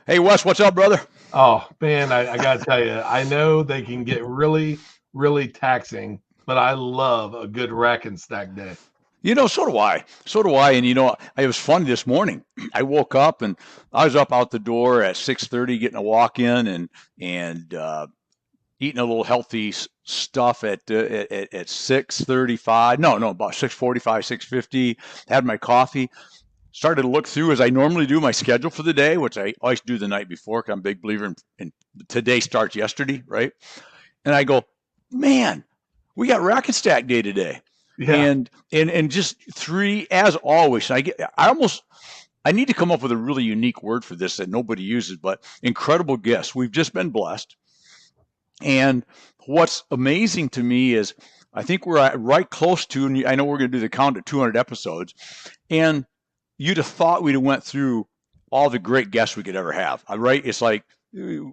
Hey, Wes, what's up, brother? Oh man, I got to tell you, I know they can get really, really taxing, but I love a good rack and stack day. So do I. So do I. And it was funny this morning. I woke up and I was up out the door at 6:30, getting a walk in and eating a little healthy stuff at 6:35. No, about 6:45, 6:50. Had my coffee. Started to look through as I normally do my schedule for the day, which I always do the night before. 'Cause I'm a big believer in today starts yesterday, right? And I go, man, we got rack and stack day today. Yeah, And just three, as always. I need to come up with a really unique word for this that nobody uses, but incredible guests. We've just been blessed. And what's amazing to me is I think we're right close to, and I know we're going to do the count at 200 episodes, and you'd have thought we'd have went through all the great guests we could ever have, right? It's like we're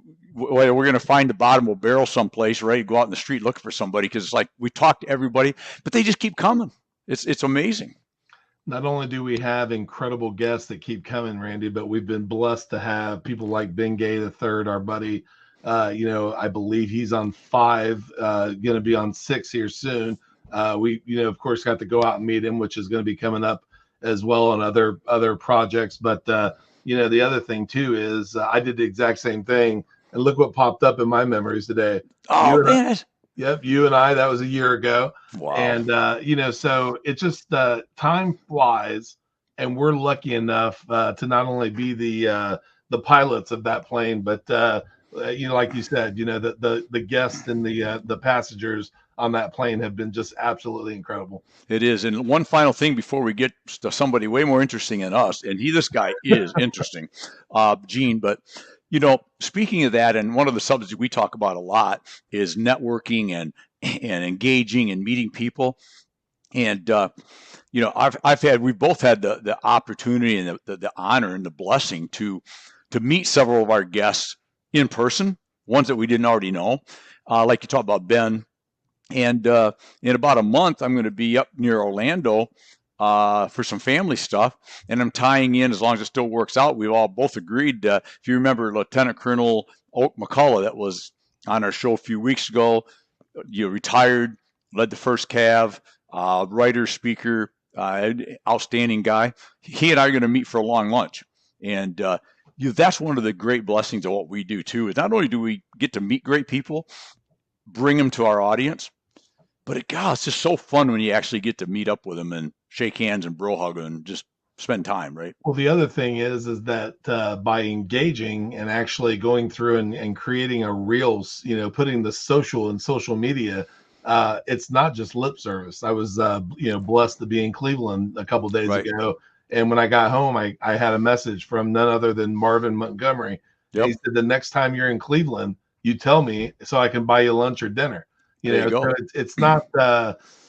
going to find the bottom of a barrel someplace, right? Go out in the street looking for somebody because it's like we talk to everybody, but they just keep coming. It's amazing. not only do we have incredible guests that keep coming, Randy, but we've been blessed to have people like Ben Gay the third, our buddy. I believe he's on 5, going to be on 6 here soon. We of course, got to go out and meet him, which is going to be coming up as well on other projects. But the other thing too is I did the exact same thing, and look what popped up in my memories today. Oh, You and I, man. yep, you and I. That was a year ago, Wow. and so it just time flies, and we're lucky enough to not only be the pilots of that plane, but like you said, the guests and the passengers on that plane have been just absolutely incredible. It is. And one final thing before we get to somebody way more interesting than us, and this guy is interesting, Gene. But speaking of that, and one of the subjects we talk about a lot is networking and engaging and meeting people. And we've both had the opportunity and the honor and the blessing to meet several of our guests in person, ones that we didn't already know, like you talked about Ben. And in about a month, I'm going to be up near Orlando for some family stuff, and I'm tying in, as long as it still works out. We've all both agreed. If you remember Lieutenant Colonel Oak McCullough, that was on our show a few weeks ago, retired, led the first Cav, writer, speaker, outstanding guy. He and I are going to meet for a long lunch, and that's one of the great blessings of what we do too. Is not only do we get to meet great people, bring them to our audience, but it's just so fun when you actually get to meet up with them and shake hands and bro hug and just spend time, right? Well, the other thing is that by engaging and actually going through and creating a reels, putting the social and social media, it's not just lip service. I was blessed to be in Cleveland a couple days Right. ago, and when I got home, I had a message from none other than Marvin Montgomery. And he Yep. said, the next time you're in Cleveland, you tell me so I can buy you lunch or dinner. There you go. So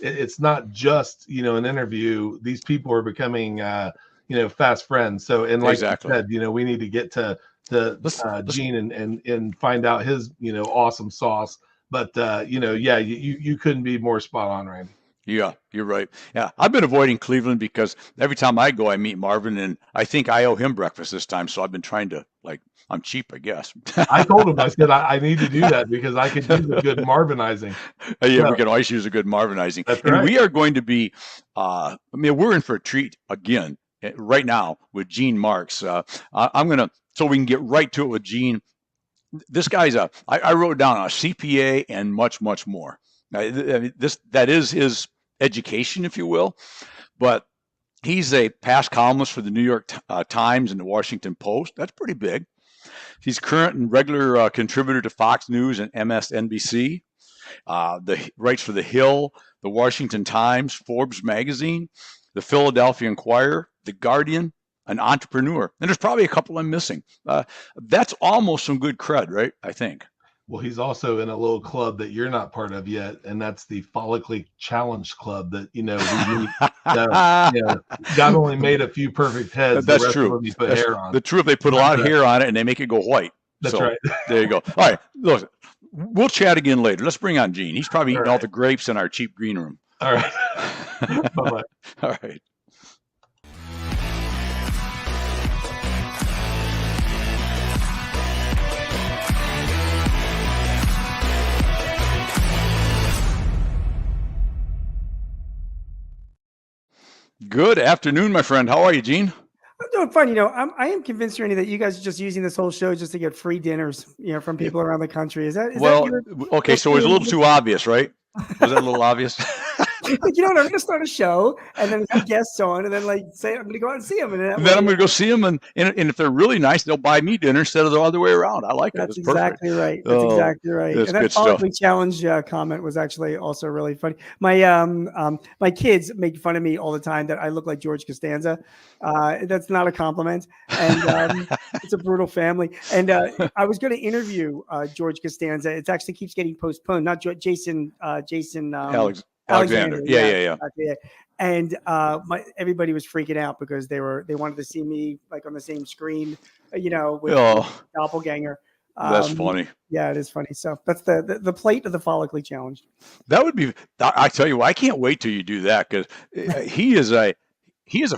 it's not just an interview. These people are becoming fast friends. So, and like Exactly. you said, we need to get to Let's Gene and find out his awesome sauce. But you couldn't be more spot on, Randy. Yeah, you're right. Yeah, I've been avoiding Cleveland because every time I go, I meet Marvin, and I think I owe him breakfast this time. So I've been trying to, I'm cheap, I guess. I told him, I said I need to do that because I could use a good Marvinizing. Yeah, So, we can always use a good Marvinizing. that's And right. we are going to be, we're in for a treat again right now with Gene Marks. I'm going to, so we can get right to it with Gene. This guy's I wrote down a CPA and much, much more. That is his education, if you will, but he's a past columnist for the New York Times and the Washington Post. That's pretty big. He's current and regular contributor to Fox News and MSNBC. Writes for The Hill, the Washington Times, Forbes magazine, the Philadelphia Inquirer, the Guardian, an entrepreneur. And there's probably a couple I'm missing. That's almost some good cred, right? I think. Well, he's also in a little club that you're not part of yet, and that's the Follically Challenge Club that we meet. So, God only made a few perfect heads. That's the rest true. Of them he put That's hair on. the truth. They put a lot of hair on it and they make it go white. That's so, right. There you go. All right. Look, we'll chat again later. Let's bring on Gene. He's probably eating all right. the grapes in our cheap green room. All right. Bye-bye. All right. Good afternoon, my friend. How are you, Gene? I'm doing fine. I am convinced, Randy, that you guys are just using this whole show just to get free dinners, from people around the country. Is that okay, so it was a little too obvious, right? Was that a little obvious? Like, I'm going to start a show and then have guests on and then say, I'm going to go out and see them. And then I'm going to go see them. And if they're really nice, they'll buy me dinner instead of the other way around. I like it. That's exactly right. That's exactly right. That's and that good stuff. Follically Challenge comment was actually also really funny. My kids make fun of me all the time that I look like George Costanza. That's not a compliment. And it's a brutal family. And I was going to interview George Costanza. It actually keeps getting postponed. Not Jason. Alexander. Yeah. Exactly. And everybody was freaking out because they wanted to see me like on the same screen, with doppelganger. That's funny. Yeah, it is funny. So that's the plate of the Follically Challenged. That would be. I tell you what, I can't wait till you do that because he is a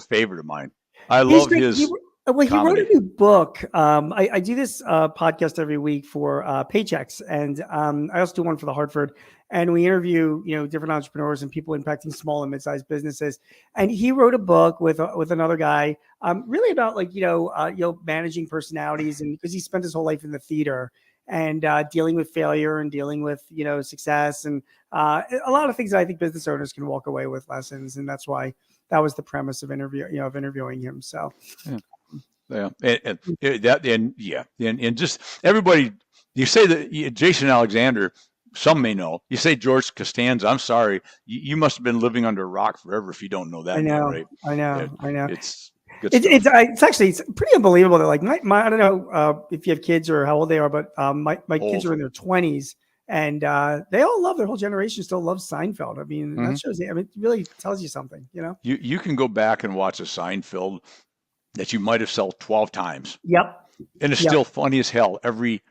favorite of mine. I love his. He wrote a new book. I do this podcast every week for Paychecks, and I also do one for the Hartford. And we interview, different entrepreneurs and people impacting small and mid-sized businesses. And he wrote a book with another guy, really about managing personalities, and because he spent his whole life in the theater and dealing with failure and dealing with success and a lot of things that I think business owners can walk away with lessons. And that's why that was the premise of interviewing him. So. Yeah. And just everybody, you say that Jason Alexander, some may know. You say George Costanza. I'm sorry, you must have been living under a rock forever if you don't know that. I know. Right? I know. It's good stuff. It's pretty unbelievable that my I don't know if you have kids or how old they are, but my kids are in their 20s and they all love, their whole generation still loves Seinfeld. I mean, that shows you. I mean, it really tells you something. You can go back and watch a Seinfeld that you might have saw 12 times. Yep. And it's still funny as hell. Every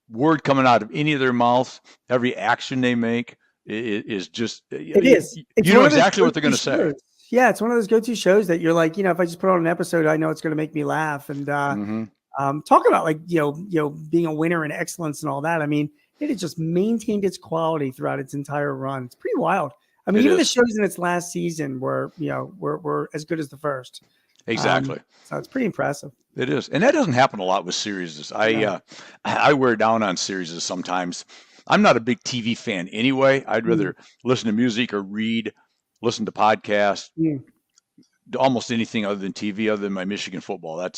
word coming out of any of their mouths, every action they make is just. It is. You know exactly what they're going to say. Yeah, it's one of those go-to shows that you're like, if I just put on an episode, I know it's going to make me laugh. And talk about being a winner and excellence and all that. I mean, it has just maintained its quality throughout its entire run. It's pretty wild. I mean, even the shows in its last season were as good as the first. Exactly. So it's pretty impressive. It is. And that doesn't happen a lot with series. I wear down on series sometimes. I'm not a big TV fan anyway. I'd rather listen to music or listen to podcasts, almost anything other than TV, other than my Michigan football.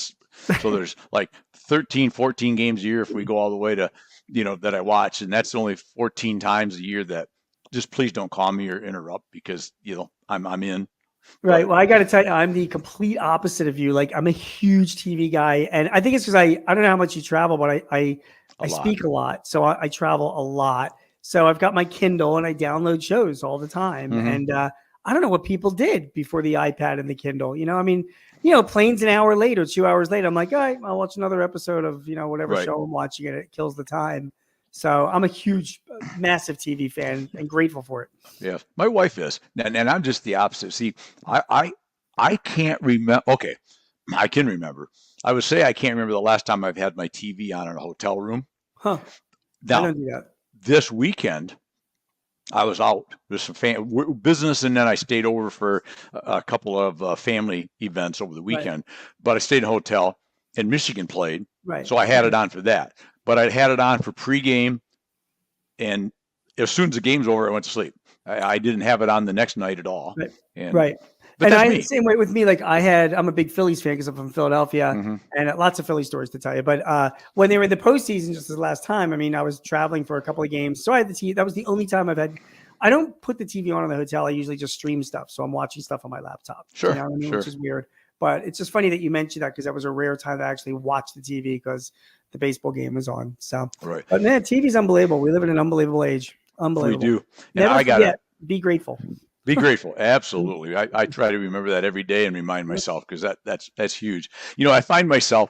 So there's like 13, 14 games a year if we go all the way to, that I watch. And that's only 14 times a year that just please don't call me or interrupt because, I'm in. Right. Well, I got to tell you, I'm the complete opposite of you. Like, I'm a huge TV guy, and I think it's because I don't know how much you travel, but I speak a lot, so I travel a lot. So I've got my Kindle and I download shows all the time, and I don't know what people did before the iPad and the Kindle. I mean, planes an hour late or 2 hours late. I'm like, all right, I'll watch another episode of whatever show I'm watching, and it kills the time. So I'm a huge, massive TV fan and grateful for it. Yeah, my wife is, and I'm just the opposite. See, I can't remember. Okay, I can remember. I would say I can't remember the last time I've had my TV on in a hotel room. Huh? Now, I don't do that. This weekend, I was out. There's some business, and then I stayed over for a couple of family events over the weekend. Right. But I stayed in a hotel, and Michigan played, so I had it on for that. But I had it on for pregame, and as soon as the game's over, I went to sleep. I didn't have it on the next night at all. Right. But and the same way with me. Like I'm a big Phillies fan because I'm from Philadelphia, and lots of Philly stories to tell you. But when they were in the postseason, just the last time, I mean, I was traveling for a couple of games, so I had the TV. That was the only time I've had. I don't put the TV on in the hotel. I usually just stream stuff, so I'm watching stuff on my laptop. Sure, which is weird. But it's just funny that you mentioned that because that was a rare time to actually watch the TV because the baseball game was on. So, right. But man, TV's unbelievable. We live in an unbelievable age. Unbelievable. We do. And Never forget, be grateful. Be grateful. Absolutely. I try to remember that every day and remind myself because that's huge. I find myself,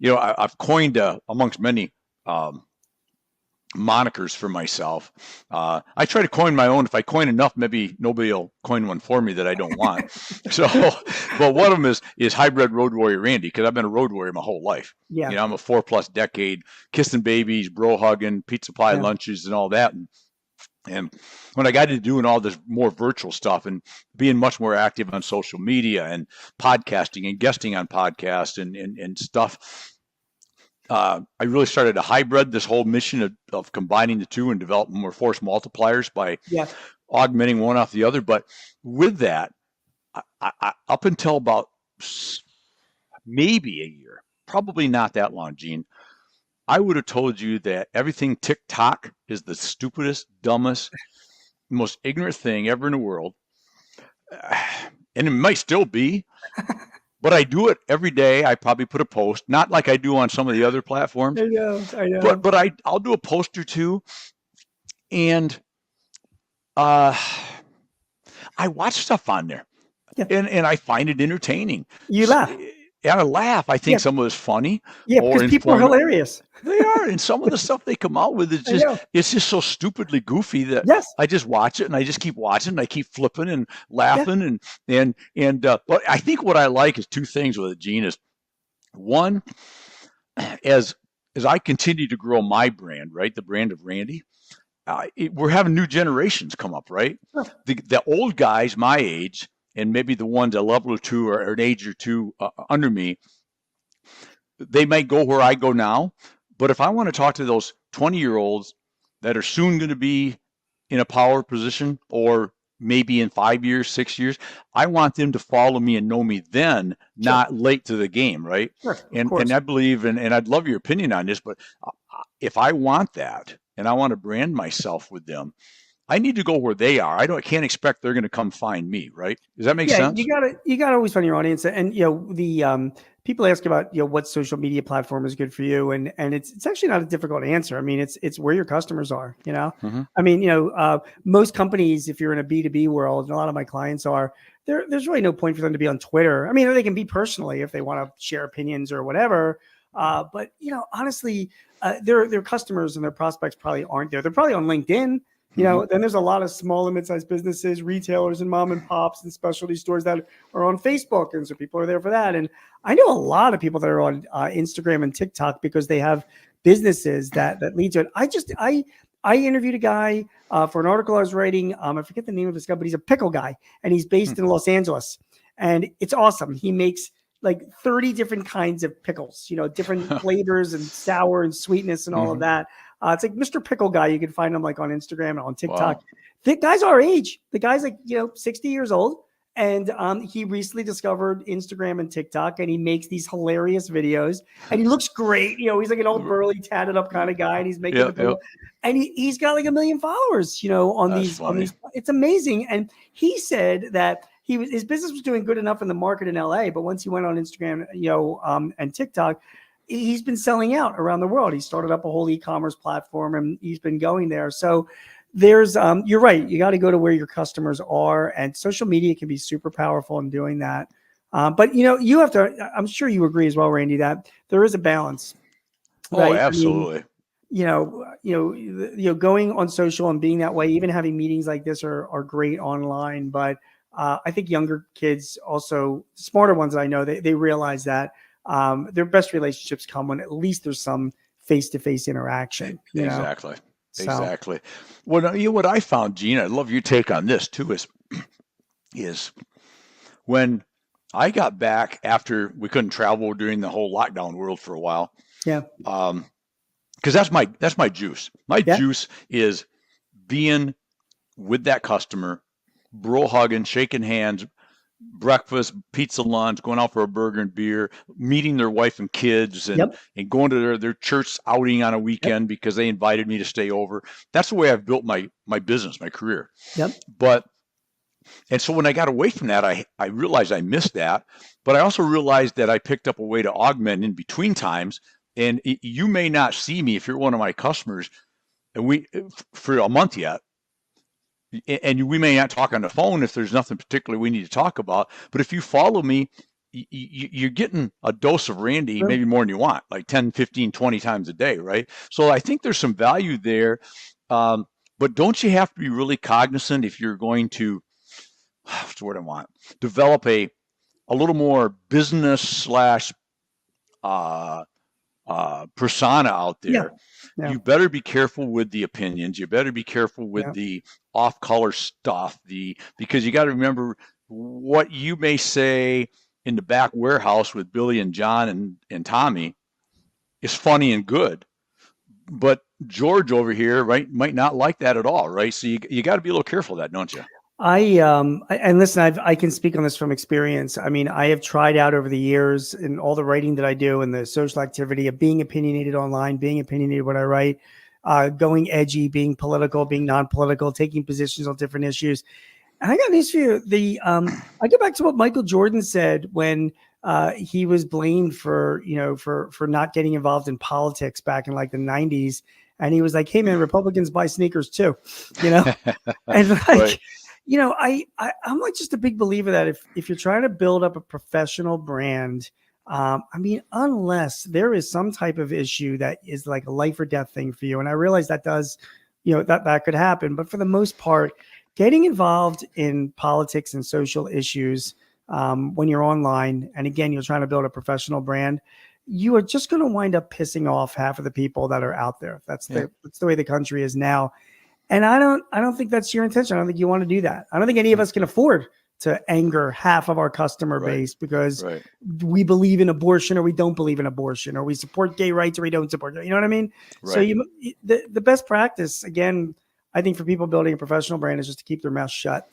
I've coined amongst many monikers for myself. I try to coin my own. If I coin enough, maybe nobody will coin one for me that I don't want. But one of them is hybrid road warrior Randy, because I've been a road warrior my whole life. Yeah. I'm a 4+ decade kissing babies, bro hugging, pizza pie lunches and all that. And And when I got into doing all this more virtual stuff and being much more active on social media and podcasting and guesting on podcasts and stuff, I really started to hybrid this whole mission of combining the two and develop more force multipliers by augmenting one off the other. But with that, I up until about maybe a year, probably not that long, Gene, I would have told you that everything TikTok is the stupidest, dumbest, most ignorant thing ever in the world. And it might still be, but I do it every day. I probably put a post, not like I do on some of the other platforms. I know. But I'll do a post or two, and I watch stuff on there, and I find it entertaining. You laugh. Yeah, I laugh. I think some of it's funny. Yeah, because people are hilarious. They are, and some of the stuff they come out with is just so stupidly goofy that I just watch it and I just keep watching and I keep flipping and laughing but I think what I like is two things with it, Gene. Is one, as I continue to grow my brand, right, the brand of Randy, we're having new generations come up, right? Sure. The old guys my age, and maybe the ones a level or two or an age or two under me, they might go where I go now. But if I want to talk to those 20-year-olds that are soon going to be in a power position, or maybe in 5 years, 6 years, I want them to follow me and know me then, not late to the game, right? Sure, and I believe, and I'd love your opinion on this, but if I want that and I want to brand myself with them, I need to go where they are. I can't expect they're going to come find me, right? Does that make sense? You gotta always find your audience, and the people ask about what social media platform is good for you, and it's actually not a difficult answer. I mean, it's where your customers are. Mm-hmm. I mean, most companies, if you're in a B2B world, and a lot of my clients are, there's really no point for them to be on Twitter. I mean, they can be personally if they want to share opinions or whatever. But honestly, their customers and their prospects probably aren't there. They're probably on LinkedIn. Then there's a lot of small and mid-sized businesses, retailers and mom and pops and specialty stores that are on Facebook. And so people are there for that. And I know a lot of people that are on Instagram and TikTok because they have businesses that lead to it. I interviewed a guy for an article I was writing. I forget the name of his company. He's a pickle guy, and he's based in Los Angeles. And it's awesome. He makes like 30 different kinds of pickles, different flavors and sour and sweetness and all of that. It's like Mr. Pickle Guy. You can find him like on Instagram and on TikTok. Wow. The guy's our age. The guy's like, 60 years old. And he recently discovered Instagram and TikTok, and he makes these hilarious videos. And he looks great. He's like an old burly, tatted up kind of guy, and he's making the pickle. And he's got like 1 million followers, on these. It's amazing. And he said that his business was doing good enough in the market in LA, but once he went on Instagram, and TikTok, he's been selling out around the world. He started up a whole e-commerce platform, and he's been going there. So there's, you're right. You got to go to where your customers are, and social media can be super powerful in doing that. But you have to, I'm sure you agree as well, Randy, that there is a balance. Right? Oh, absolutely. Going on social and being that way, even having meetings like this are great online. But I think younger kids, also smarter ones that I know, they realize that their best relationships come when at least there's some face-to-face interaction. Exactly. Exactly. Well, what I found, Gene, I'd love your take on this too, is when I got back after we couldn't travel during the whole lockdown world for a while. Yeah. Because that's my juice. My juice is being with that customer, bro hugging, shaking hands, breakfast, pizza lunch, going out for a burger and beer, meeting their wife and kids, and going to their church outing on a weekend because they invited me to stay over. That's the way I've built my business, my career. And so when I got away from that, I realized I missed that, but I also realized that I picked up a way to augment in between times. And you may not see me if you're one of my customers, and for a month yet. And we may not talk on the phone if there's nothing particular we need to talk about. But if you follow me, you're getting a dose of Randy, maybe more than you want, like 10, 15, 20 times a day, right? So I think there's some value there. But don't you have to be really cognizant if you're going to, what's the word I want, develop a little more business / persona out Yeah. there, Yeah. you better be careful with the opinions. You better be careful with Yeah. the off-color stuff. Because you got to remember what you may say in the back warehouse with Billy and John and Tommy is funny and good, but George over here, right, might not like that at all, right? So you got to be a little careful of that, don't you? And listen, I can speak on this from experience. I mean, I have tried out over the years in all the writing that I do and the social activity of being opinionated online, being opinionated when I write, going edgy, being political, being non-political, taking positions on different issues. And I got news for you. I go back to what Michael Jordan said when he was blamed for not getting involved in politics back in like the 90s. And he was like, "Hey man, Republicans buy sneakers too," you know, and like. Right. You know, I'm like just a big believer that if you're trying to build up a professional brand, I mean, unless there is some type of issue that is like a life or death thing for you, and I realize that does, that could happen, but for the most part, getting involved in politics and social issues when you're online, and again, you're trying to build a professional brand, you are just going to wind up pissing off half of the people that are out there. That's the way the country is now. And I don't think that's your intention. I don't think you want to do that. I don't think any of us can afford to anger half of our customer base because we believe in abortion or we don't believe in abortion, or we support gay rights or we don't support it. You know what I mean? Right. So the best practice, again, I think for people building a professional brand is just to keep their mouth shut,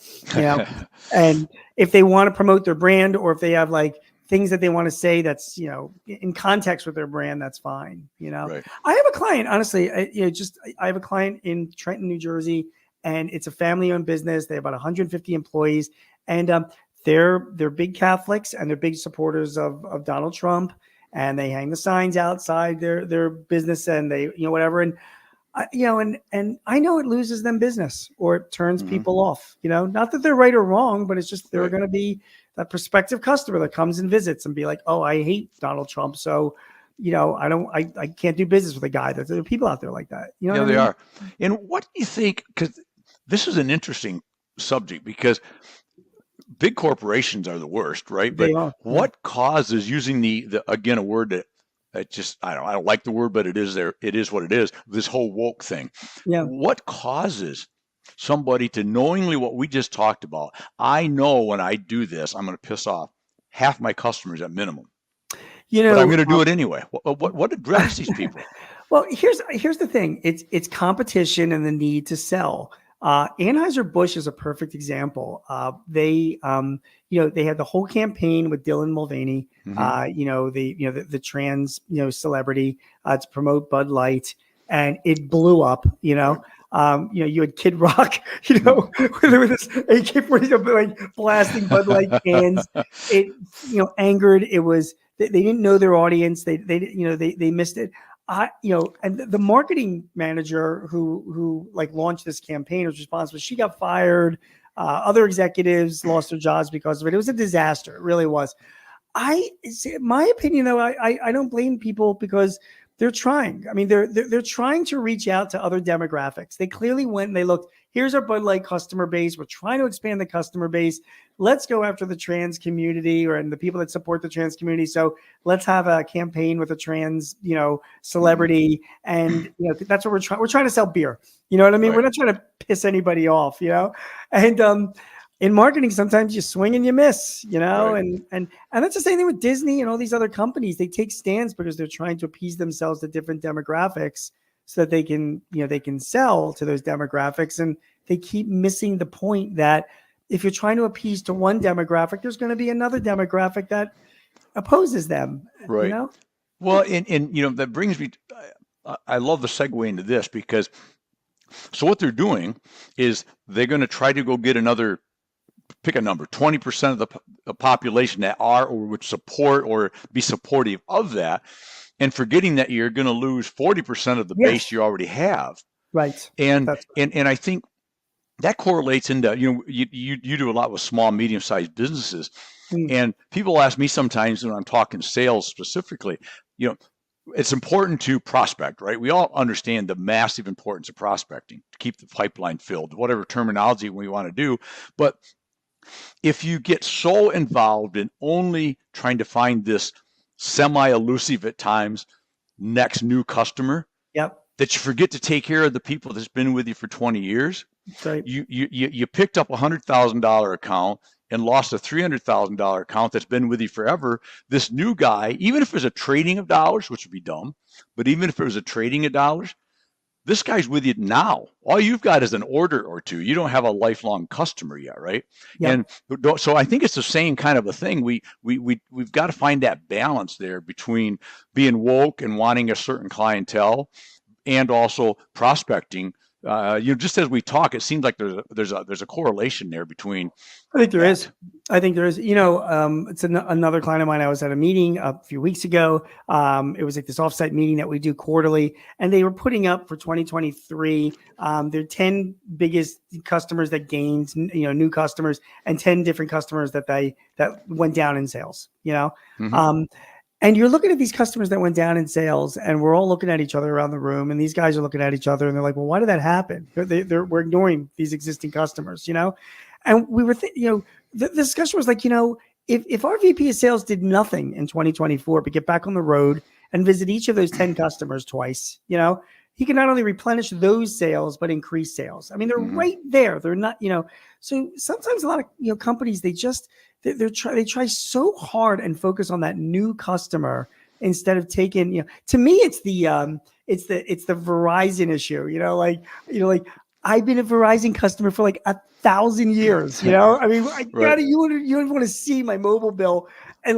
and if they want to promote their brand or if they have like things that they want to say that's, in context with their brand, that's fine. Right. I have a client, honestly, I have a client in Trenton, New Jersey, and it's a family-owned business. They have about 150 employees, and they're big Catholics and they're big supporters of Donald Trump, and they hang the signs outside their business and they, whatever. And and I know it loses them business or it turns people off, not that they're right or wrong, but it's just, they're going to be that prospective customer that comes and visits and be like, "Oh, I hate Donald Trump. So, I can't do business with a guy." There are people out there like that. You know what I mean? They are. And what do you think, because this is an interesting subject because big corporations are the worst, right? But what causes, using the again, a word that just, I don't like the word, but it is there. It is what it is. This whole woke thing. Yeah. What causes somebody to knowingly, what we just talked about? I know when I do this, I'm going to piss off half my customers at minimum. But I'm going to do it anyway. What drives these people? Well, here's the thing. It's competition and the need to sell. Anheuser-Busch is a perfect example. They had the whole campaign with Dylan Mulvaney, the trans, celebrity, to promote Bud Light, and it blew up, you had Kid Rock, with this AK-47 like blasting Bud Light cans. It, angered. It was, they didn't know their audience. They missed it. And the marketing manager who like launched this campaign was responsible. She got fired. Other executives lost their jobs because of it. It was a disaster. It really was. My opinion, though, I don't blame people because they're trying. I mean, they're trying to reach out to other demographics. They clearly went and they looked, here's our Bud Light customer base. We're trying to expand the customer base. Let's go after the trans community and the people that support the trans community. So let's have a campaign with a trans, celebrity. And, that's what we're trying. We're trying to sell beer. You know what I mean? Right. We're not trying to piss anybody off, and, in marketing, sometimes you swing and you miss, right. and that's the same thing with Disney and all these other companies. They take stands because they're trying to appease themselves to different demographics so that they can sell to those demographics. And they keep missing the point that if you're trying to appease to one demographic, there's going to be another demographic that opposes them. Right. Well, and that brings me, I love the segue into this because, so what they're doing is they're going to try to go get another, pick a number, 20% of the population that are or would support or be supportive of that, and forgetting that you're going to lose 40% of the base you already have. Right. And I think that correlates into, you do a lot with small, medium-sized businesses. And people ask me sometimes when I'm talking sales specifically, it's important to prospect, right? We all understand the massive importance of prospecting to keep the pipeline filled, whatever terminology we want to do. But if you get so involved in only trying to find this semi-elusive at times next new customer, Yep. that you forget to take care of the people that's been with you for 20 years. That's right. You picked up a $100,000 account and lost a $300,000 account that's been with you forever. This new guy, even if it was a trading of dollars, which would be dumb, but even if it was a trading of dollars, this guy's with you now. All you've got is an order or two. You don't have a lifelong customer yet, right? Yep. And so I think it's the same kind of a thing. We've got to find that balance there between being woke and wanting a certain clientele and also prospecting. Just as we talk, it seems like there's a correlation there between. I think there is. It's another client of mine. I was at a meeting a few weeks ago. It was like this offsite meeting that we do quarterly, and they were putting up for 2023 their 10 biggest customers that gained, new customers, and 10 different customers that went down in sales. Mm-hmm. And you're looking at these customers that went down in sales, and we're all looking at each other around the room, and these guys are looking at each other, and they're like, "Well, why did that happen?" We're ignoring these existing customers, And we were, the discussion was like, if our VP of sales did nothing in 2024 but get back on the road and visit each of those 10 customers twice, he can not only replenish those sales but increase sales. I mean, they're right there. They're not, So sometimes a lot of companies they try so hard and focus on that new customer instead of taking, to me, it's the Verizon issue, I've been a Verizon customer for like 1,000 years, I mean, Right. you don't want to see my mobile bill. And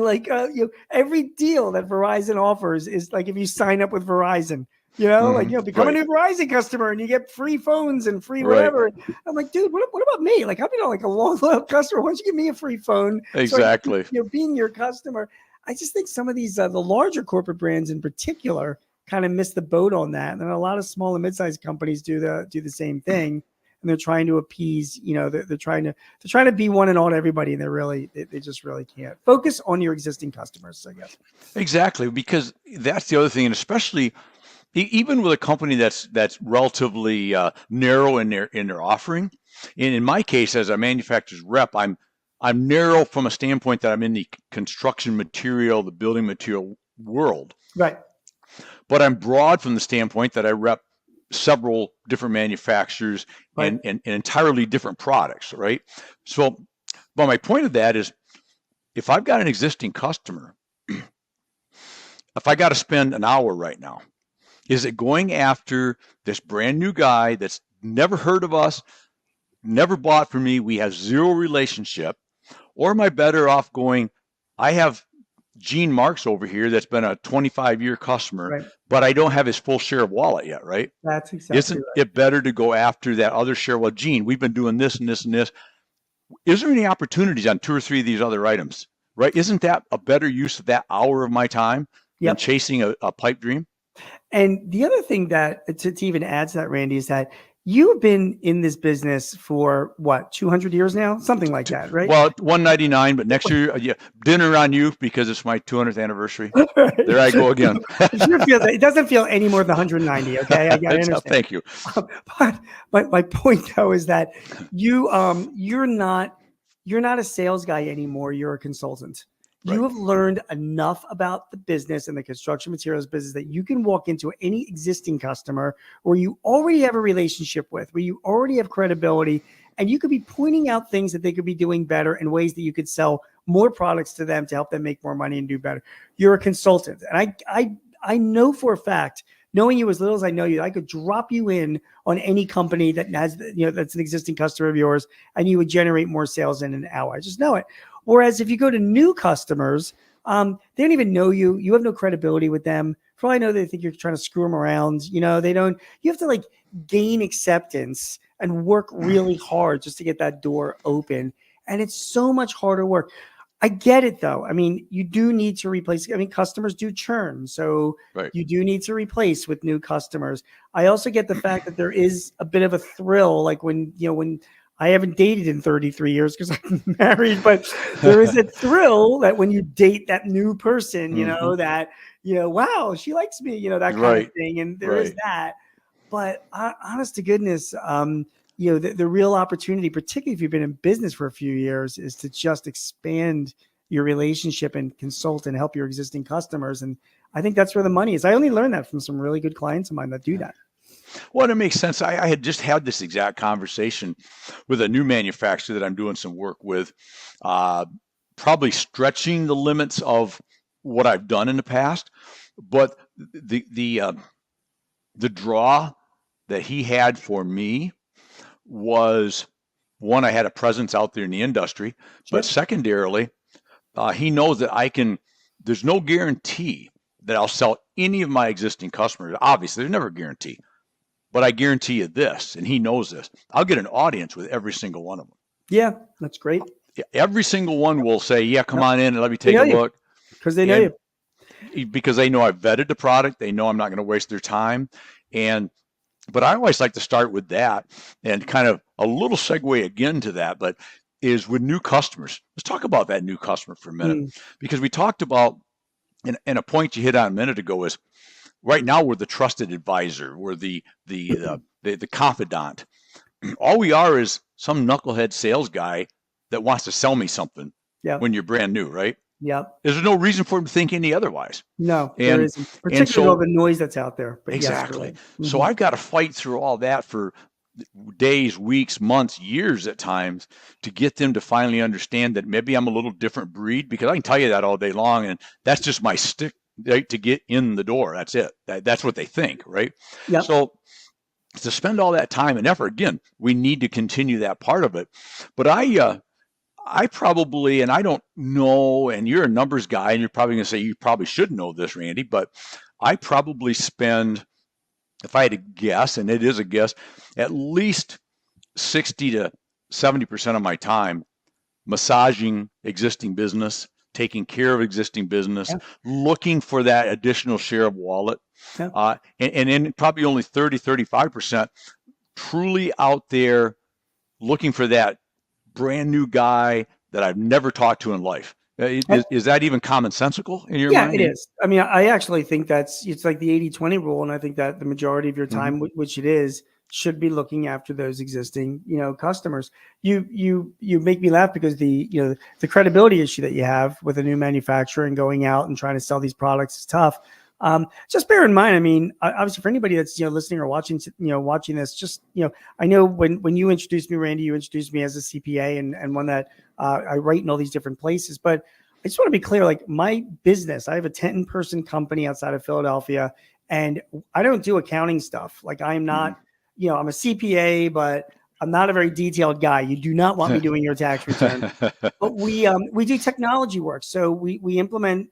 every deal that Verizon offers is like, if you sign up with Verizon, become a new Verizon customer and you get free phones and free whatever. Right. I'm like, dude, what about me? Like, I've been like a long customer. Why don't you give me a free phone? Exactly. So being your customer. I just think some of these, the larger corporate brands in particular, kind of miss the boat on that. And a lot of small and mid-sized companies do the same thing. And they're trying to appease, they're trying to be one and all to everybody. And they just really can't. Focus on your existing customers, I guess. Exactly. Because that's the other thing. And especially even with a company that's relatively narrow in their offering. And in my case, as a manufacturer's rep, I'm narrow from a standpoint that I'm in the construction material, the building material world. Right. But I'm broad from the standpoint that I rep several different manufacturers and entirely different products, right? So, but my point of that is, if I've got an existing customer, if I got to spend an hour right now, is it going after this brand new guy that's never heard of us, never bought from me, we have zero relationship, or am I better off going, I have Gene Marks over here that's been a 25-year customer, but I don't have his full share of wallet yet, right? That's exactly Isn't it better to go after that other share? Well, Gene, we've been doing this and this and this. Is there any opportunities on 2 or 3 of these other items, right? Isn't that a better use of that hour of my time than chasing a pipe dream? And the other thing that to even add to that, Randy, is that you have been in this business for what, 200 years now? Something like that, right? Well, 199, but next year, dinner on you because it's my 200th anniversary. There I go again. It doesn't feel any more than 190, okay? I understand. Thank you. But my point, though, is that you're not a sales guy anymore. You're a consultant. Right. You have learned enough about the business and the construction materials business that you can walk into any existing customer where you already have a relationship with, where you already have credibility, and you could be pointing out things that they could be doing better and ways that you could sell more products to them to help them make more money and do better. You're a consultant. And I know for a fact, knowing you as little as I know you, I could drop you in on any company that has, that's an existing customer of yours, and you would generate more sales in an hour. I just know it. Whereas if you go to new customers, they don't even know you. You have no credibility with them. For all I know, they think you're trying to screw them around. They don't. You have to gain acceptance and work really hard just to get that door open. And it's so much harder work. I get it though. I mean, you do need to replace. I mean, customers do churn, so you do need to replace with new customers. I also get the fact that there is a bit of a thrill, like when I haven't dated in 33 years because I'm married, but there is a thrill that when you date that new person, wow, she likes me, that kind of thing. And there is that. But honest to goodness, the real opportunity, particularly if you've been in business for a few years, is to just expand your relationship and consult and help your existing customers. And I think that's where the money is. I only learned that from some really good clients of mine that do that. Well, it makes sense. I had just had this exact conversation with a new manufacturer that I'm doing some work with, probably stretching the limits of what I've done in the past. But the draw that he had for me was, one, I had a presence out there in the industry, but secondarily, he knows that there's no guarantee that I'll sell any of my existing customers. Obviously, there's never a guarantee, but I guarantee you this, and he knows this, I'll get an audience with every single one of them. Yeah, that's great. Every single one will say, yeah, come on in and let me take a look. Because they know you. Because they know I've vetted the product. They know I'm not going to waste their time. But I always like to start with that, and kind of a little segue again to that, but is with new customers. Let's talk about that new customer for a minute, because we talked about, and a point you hit on a minute ago is, right now we're the trusted advisor, we're the confidant. All we are is some knucklehead sales guy that wants to sell me something when you're brand new, right? Yeah. There's no reason for him to think any otherwise. No, there isn't. Particularly all the noise that's out there. But exactly. Yes, so I've got to fight through all that for days, weeks, months, years at times to get them to finally understand that maybe I'm a little different breed, because I can tell you that all day long, and that's just my stick, right, to get in the door. That's it. That's what they think, right? Yep. So to spend all that time and effort, again, we need to continue that part of it. But I probably, and I don't know, and you're a numbers guy, and you're probably going to say you probably should know this, Randy, but I probably spend, if I had to guess, and it is a guess, at least 60 to 70% of my time massaging existing business, taking care of existing business, looking for that additional share of wallet, and then probably only 30, 35% truly out there looking for that brand new guy that I've never talked to in life. Is that even commonsensical in your mind? Yeah, it is. I mean, I actually think it's like the 80-20 rule. And I think that the majority of your time, which it is, should be looking after those existing, customers. You make me laugh because the credibility issue that you have with a new manufacturer and going out and trying to sell these products is tough. Just bear in mind, I mean, obviously for anybody that's, listening or watching this, just, I know when you introduced me, Randy, you introduced me as a CPA and one that I write in all these different places, but I just want to be clear, like my business, I have a 10-person company outside of Philadelphia, and I don't do accounting stuff. Like I'm not, I'm a CPA, but I'm not a very detailed guy. You do not want me doing your tax return, but we do technology work. So we implement,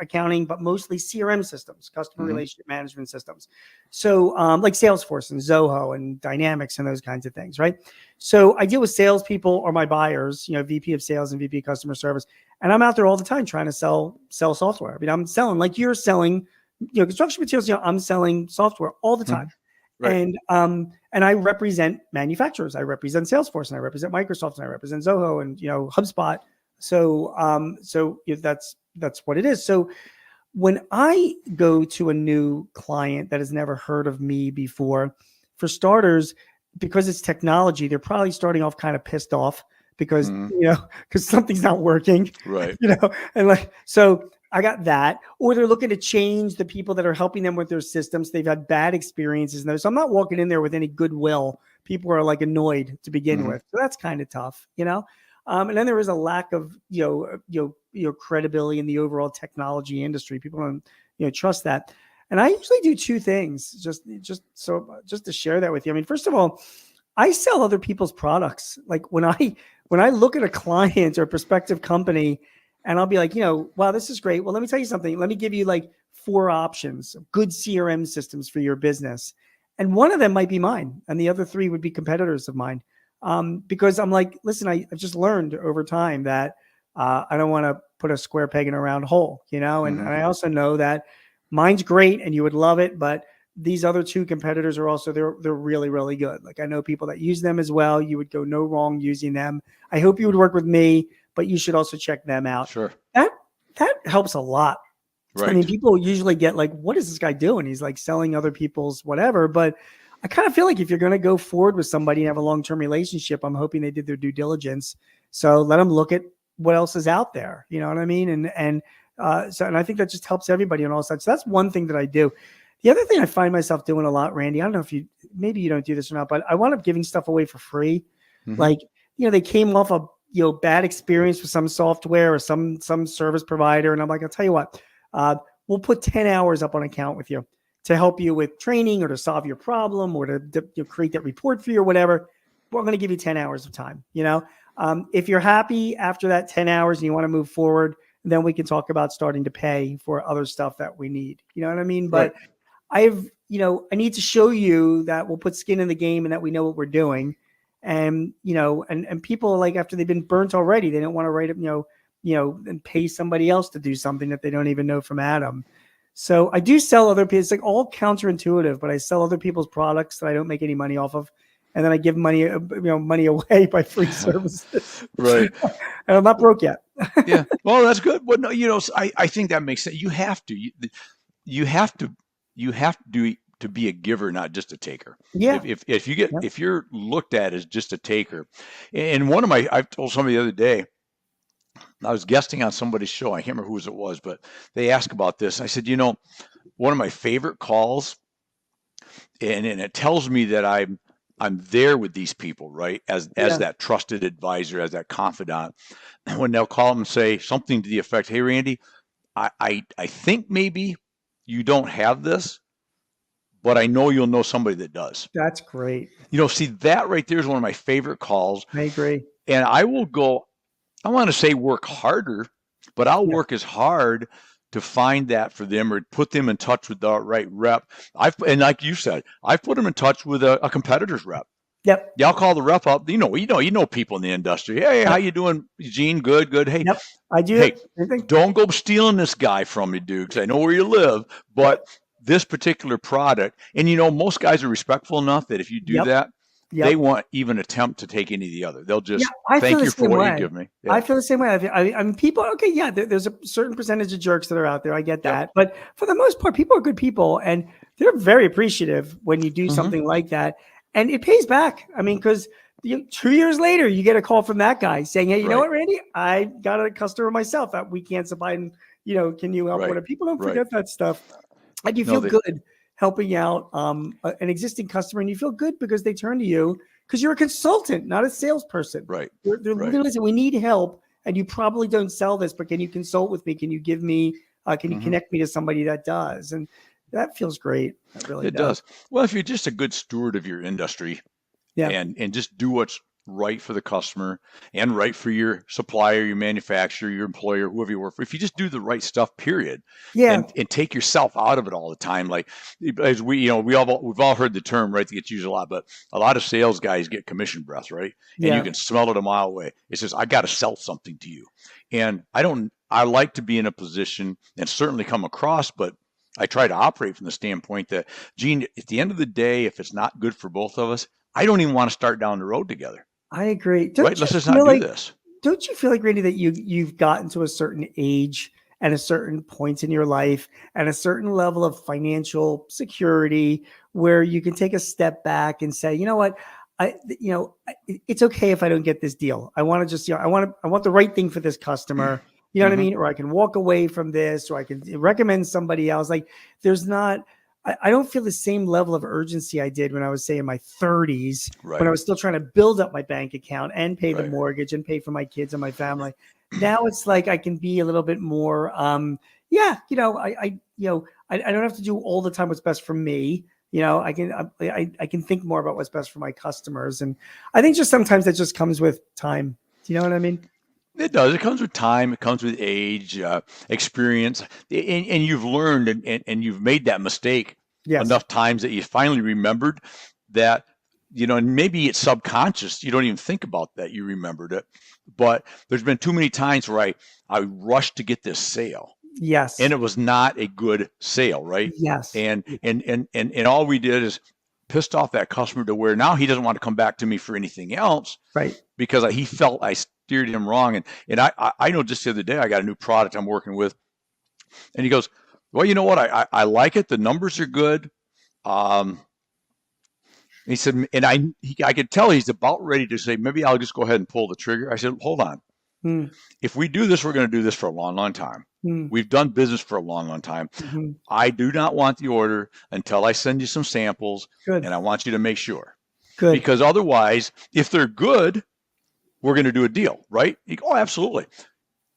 accounting, but mostly CRM systems, customer relationship management systems. So like Salesforce and Zoho and Dynamics and those kinds of things, right? So I deal with salespeople or my buyers, VP of sales and VP of customer service. And I'm out there all the time trying to sell software. I mean, I'm selling like you're selling, construction materials, I'm selling software all the time. Right. And I represent manufacturers. I represent Salesforce and I represent Microsoft and I represent Zoho and, HubSpot. So that's what it is. So when I go to a new client that has never heard of me before, for starters, because it's technology, they're probably starting off kind of pissed off because, because something's not working, right. And like, so I got that, or they're looking to change the people that are helping them with their systems. They've had bad experiences in those. So I'm not walking in there with any goodwill. People are like annoyed to begin with. So that's kind of tough, and then there is a lack of, credibility in the overall technology industry. People don't, trust that. And I usually do two things just to share that with you. I mean, first of all, I sell other people's products. Like when I look at a client or a prospective company and I'll be like, wow, this is great. Well, let me tell you something. Let me give you like 4 options of good CRM systems for your business. And one of them might be mine. And the other 3 would be competitors of mine. Because I'm like, listen, I've just learned over time that I don't want to put a square peg in a round hole, and I also know that mine's great and you would love it, but these other 2 competitors are also, they're really, really good. Like I know people that use them as well. You would go no wrong using them. I hope you would work with me, but you should also check them out. Sure. That helps a lot. Right. I mean, people usually get like, what is this guy doing? He's like selling other people's whatever, but I kind of feel like if you're going to go forward with somebody and have a long-term relationship, I'm hoping they did their due diligence. So let them look at what else is out there. You know what I mean? And So, and I think that just helps everybody on all sides. So that's one thing that I do. The other thing I find myself doing a lot, Randy, I don't know if maybe you don't do this or not, but I wound up giving stuff away for free. Mhm. Like, they came off a bad experience with some software or some service provider, and I'm like, I'll tell you what, we'll put 10 hours up on account with you to help you with training or to solve your problem or to create that report for you or whatever. We're going to give you 10 hours of time. If you're happy after that 10 hours and you want to move forward, then we can talk about starting to pay for other stuff that we need. You know what I mean? But I need to show you that we'll put skin in the game and that we know what we're doing. And, and people, like, after they've been burnt already, they don't want to write it, and pay somebody else to do something that they don't even know from Adam. So I do sell other people. It's like all counterintuitive, but I sell other people's products that I don't make any money off of. And then I give money away by free services. Right. And I'm not broke yet. Yeah. Well, that's good. Well, no, I think that makes sense. You have to be a giver, not just a taker. Yeah. If you're looked at as just a taker, and I've told somebody the other day, I was guesting on somebody's show. I can't remember whose it was, but they asked about this. I said, one of my favorite calls, and it tells me that I'm there with these people, right? As that trusted advisor, as that confidant, when they'll call them and say something to the effect, "Hey, Randy, I think maybe you don't have this, but I know you'll know somebody that does." That's great. See, that right there is one of my favorite calls. I agree. And I will go, I want to say work harder, but I'll work as hard to find that for them or put them in touch with the right rep. And like you said, I've put them in touch with a competitor's rep. Yep. Yeah, I'll call the rep up. You know people in the industry. Hey, how you doing, Gene? Good. Hey, yep, I do. Hey, don't go stealing this guy from me, dude, because I know where you live. But this particular product, and most guys are respectful enough that if you do that, they won't even attempt to take any of the other. They'll just thank you for what you give me. Yeah. I feel the same way. I mean, people, there's a certain percentage of jerks that are out there. I get that. But for the most part, people are good people, and they're very appreciative when you do something like that. And it pays back. I mean, because 2 years later, you get a call from that guy saying, "Hey, you know what, Randy? I got a customer myself that we can't supply, and can you help with it?" People don't forget that stuff. And you feel good helping out an existing customer, and you feel good because they turn to you because you're a consultant, not a salesperson. Right. They're literally saying, "We need help, and you probably don't sell this, but can you consult with me? Can you give me? Can you connect me to somebody that does?" And that feels great. That really does. Well, if you're just a good steward of your industry, and just do what's right for the customer and right for your supplier, your manufacturer, your employer, whoever you work for. If you just do the right stuff, period, and take yourself out of it all the time, like as we've all heard the term, right? That gets used a lot, but a lot of sales guys get commission breath, right? And you can smell it a mile away. It says, "I got to sell something to you," and I like to be in a position and certainly come across, but I try to operate from the standpoint that, Gene, at the end of the day, if it's not good for both of us, I don't even want to start down the road together. I agree. Let's just not do this. Don't you feel like, Randy, that you've gotten to a certain age and a certain point in your life and a certain level of financial security where you can take a step back and say, "You know what? It's okay if I don't get this deal. I want to just, I want the right thing for this customer." You know what I mean? Or I can walk away from this, or I can recommend somebody else. Like, I don't feel the same level of urgency I did when I was, say, in my 30s, when I was still trying to build up my bank account and pay the mortgage and pay for my kids and my family. Now it's like I can be a little bit more, I don't have to do all the time what's best for me. I can think more about what's best for my customers. And I think just sometimes that just comes with time. Do you know what I mean? It does. It comes with time. It comes with age, experience, and you've learned and you've made that mistake enough times that you finally remembered that, and maybe it's subconscious. You don't even think about that. You remembered it, but there's been too many times where I rushed to get this sale. Yes. And it was not a good sale, right? Yes. And all we did is pissed off that customer to where now he doesn't want to come back to me for anything else. Right. Because he felt I steered him wrong. And I know just the other day I got a new product I'm working with, and he goes, "Well, you know what? I like it. The numbers are good." He said, and I could tell he's about ready to say, "Maybe I'll just go ahead and pull the trigger." I said, "Hold on. If we do this, we're going to do this for a long, long time. Mm, We've done business for a long, long time. mhm. I do not want the order until I send you some samples, Good, and I want you to make sure. good. Because otherwise, if they're good, we're going to do a deal, right? You go, oh, absolutely.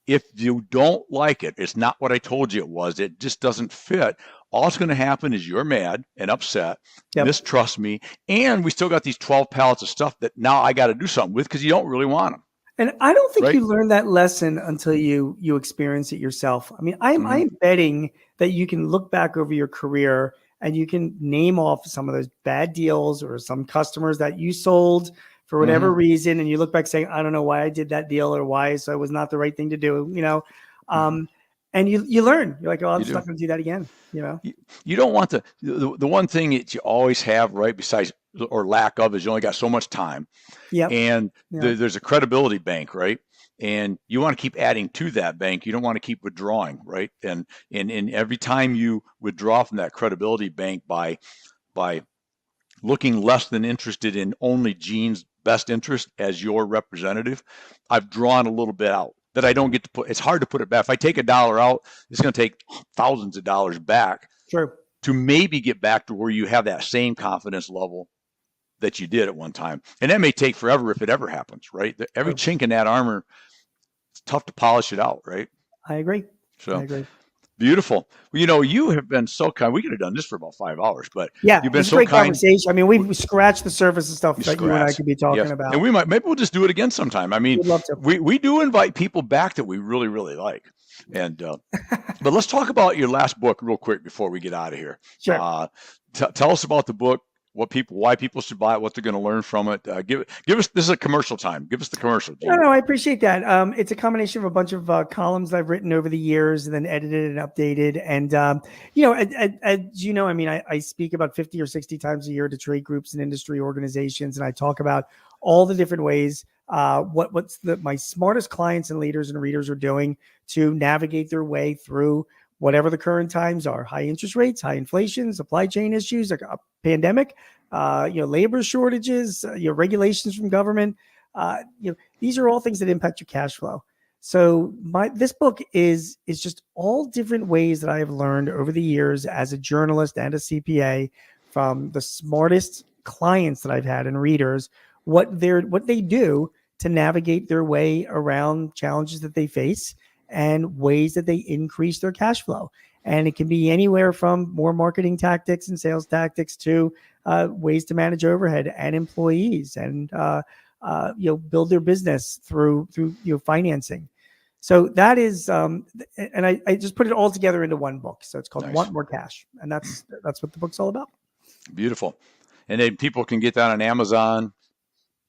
If you don't like it, it's not what I told you it was. It just doesn't fit. All that's going to happen is you're mad and upset, Yep. mistrust me, and we still got these 12 pallets of stuff that now I got to do something with because you don't really want them. And I don't think Right. you learn that lesson until you experience it yourself. I mean, I'm Mhm. betting that you can look back over your career and you can name off some of those bad deals or some customers that you sold for whatever Mhm. reason, and you look back saying, I don't know why I did that deal or why so it was not the right thing to do, and you learn. You're like, oh, I'm You just do. not going to do that again. You don't want the one thing that you always have, right, besides or lack of, is you only got so much time. Yep. And Yeah. there's a credibility bank, right? And you want to keep adding to that bank. You don't want to keep withdrawing, right? And every time you withdraw from that credibility bank by looking less than interested in only Gene's best interest as your representative, I've drawn a little bit out that I don't get to put. It's hard to put it back. If I take $1 out, it's going to take thousands of dollars back True. to maybe get back to where you have that same confidence level that you did at one time. And that may take forever if it ever happens, right? Every chink in that armor, it's tough to polish it out, right? I agree. So I agree. beautiful. Well, you have been so kind. We could have done this for about 5 hours, but Yeah, you've been it's a so great kind. conversation. I mean, we've scratched the surface of stuff that you and I could be talking Yes. about. And maybe we'll just do it again sometime. I mean, We'd love to. we do invite people back that we really, really like. And but let's talk about your last book real quick before we get out of here. Sure. Tell us about the book, why people should buy it, what they're going to learn from it. Give us, this is a commercial time. Give us the commercial. Gene. No, I appreciate that. It's a combination of a bunch of columns I've written over the years and then edited and updated. And, as you know, I mean, I speak about 50 or 60 times a year to trade groups and industry organizations. And I talk about all the different ways, my smartest clients and leaders and readers are doing to navigate their way through whatever the current times are: high interest rates, high inflation, supply chain issues, like a pandemic, labor shortages, regulations from government. These are all things that impact your cash flow. So this book is just all different ways that I have learned over the years as a journalist and a CPA from the smartest clients that I've had and readers, what they do to navigate their way around challenges that they face and ways that they increase their cash flow. And it can be anywhere from more marketing tactics and sales tactics to ways to manage overhead and employees and build their business through financing. So that is, and I just put it all together into one book. So it's called Nice. Want More Cash, and that's what the book's all about. Beautiful. And then people can get that on Amazon.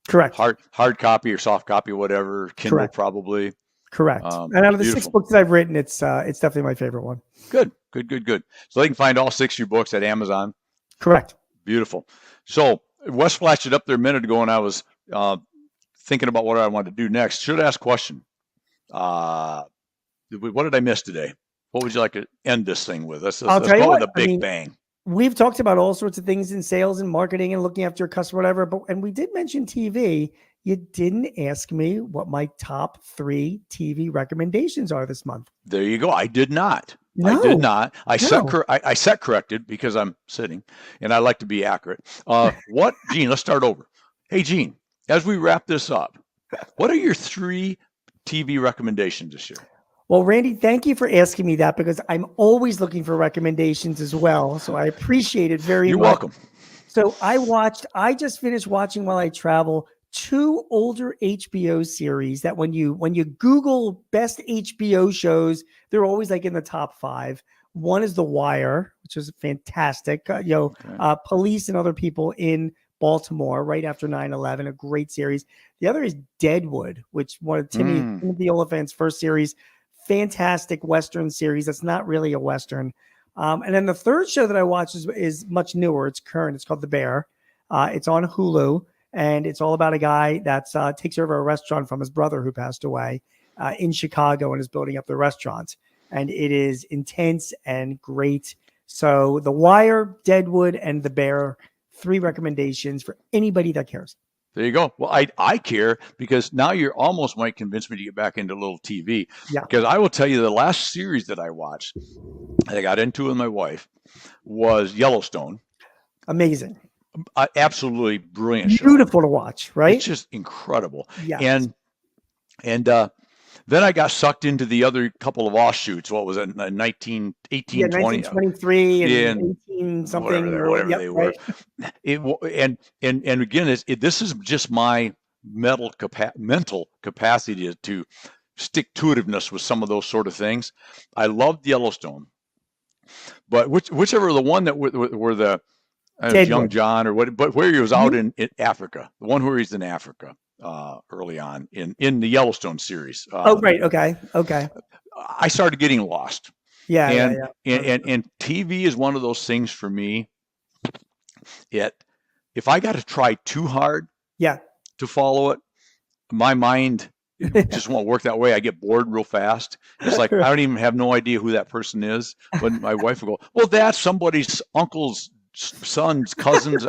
Correct. Hard copy or soft copy, whatever. Kindle. Correct. Probably. Correct. And out of the 6 books that I've written, it's definitely my favorite one. Good. So they can find all 6 of your books at Amazon. Correct. Beautiful. So Wes flashed it up there a minute ago, and I was thinking about what I wanted to do next. Should ask question. What did I miss today? What would you like to end this thing with? Let's go with a big bang. We've talked about all sorts of things in sales and marketing and looking after your customer, whatever. And we did mention TV. You didn't ask me what my top 3 TV recommendations are this month. There you go. I did not. No. I did not. I set corrected because I'm sitting and I like to be accurate. Gene, let's start over. Hey, Gene, as we wrap this up, what are your 3 TV recommendations this year? Well, Randy, thank you for asking me that because I'm always looking for recommendations as well. So I appreciate it very much. You're welcome. So I just finished watching while I travel 2 older HBO series that when you Google best HBO shows, they're always like in the top 5. One is The Wire, which is fantastic. Police and other people in Baltimore right after 9/11, a great series. The other is Deadwood, which one of Timothy Olyphant's first series. Fantastic Western series. That's not really a Western. And then the third show that I watch is much newer. It's current. It's called The Bear. It's on Hulu, and it's all about a guy that takes over a restaurant from his brother who passed away in Chicago and is building up the restaurant. And it is intense and great. So The Wire, Deadwood, and The Bear, 3 recommendations for anybody that cares. There you go. Well, I care because now you're almost might convince me to get back into little TV. Yeah. Because I will tell you the last series that I watched, that I got into with my wife, was Yellowstone. Amazing. Absolutely brilliant show. Beautiful to watch, right? It's just incredible. Yes. And then I got sucked into the other couple of offshoots. What was it? 18, 20? 1923 and and 18 something. whatever Yep, they were. right. And again, this is just my mental capacity to stick to itiveness with some of those sort of things. I loved Yellowstone, but whichever the one that were the Young John or what, but where he was out in Africa, the one where he's in Africa early on in the Yellowstone series. Oh, right. Okay. I started getting lost. Yeah. And TV is one of those things for me. If I got to try too hard, to follow it, my mind just won't work that way. I get bored real fast. It's like I don't even have no idea who that person is. But my wife will go, "Well, that's somebody's uncle's son's cousin's."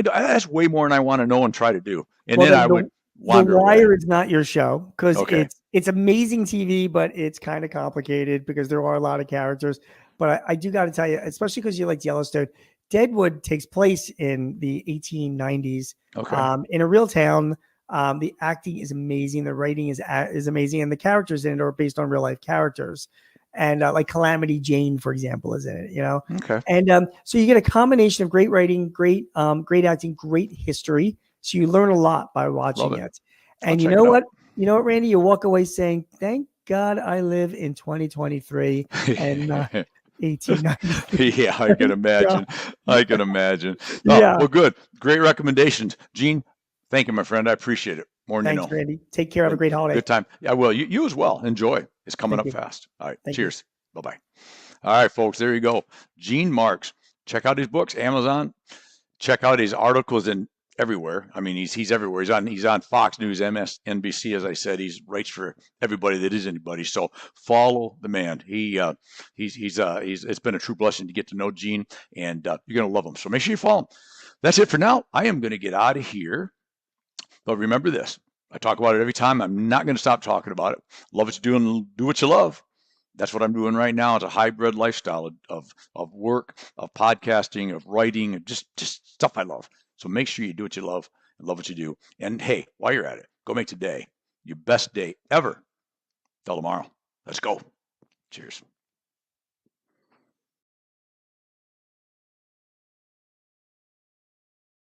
That's way more than I want to know and try to do. And then I would wander. The Wire is not your show because Okay. it's amazing TV, but it's kind of complicated because there are a lot of characters. But I do got to tell you, especially because you liked Yellowstone, Deadwood takes place in the 1890s. Okay. In a real town. The acting is amazing. The writing is amazing, and the characters in it are based on real life characters. And like Calamity Jane, for example, is in it. You know. Okay. And so you get a combination of great writing, great acting, great history. So you learn a lot by watching it. And you know what? You know what, Randy? You walk away saying, "Thank God I live in 2023 and 1890." Yeah, I can imagine. I can imagine. Yeah. Well, good. Great recommendations, Gene. Thank you, my friend. I appreciate it more than you know. Thanks, Randy. Take care. Have a great holiday. Good time. Yeah, well, you as well. Enjoy. It's coming up fast. All right. Cheers. Bye-bye. All right, folks. There you go. Gene Marks. Check out his books, Amazon. Check out his articles in everywhere. I mean, he's everywhere. He's on Fox News, MSNBC, as I said. He's writes for everybody that is anybody. So follow the man. It's been a true blessing to get to know Gene, and you're gonna love him. So make sure you follow him. That's it for now. I am gonna get out of here. But remember this, I talk about it every time. I'm not going to stop talking about it. Love what you do and do what you love. That's what I'm doing right now. It's a hybrid lifestyle of work, of podcasting, of writing, of just stuff I love. So make sure you do what you love and love what you do. And hey, while you're at it, go make today your best day ever. Till tomorrow. Let's go. Cheers.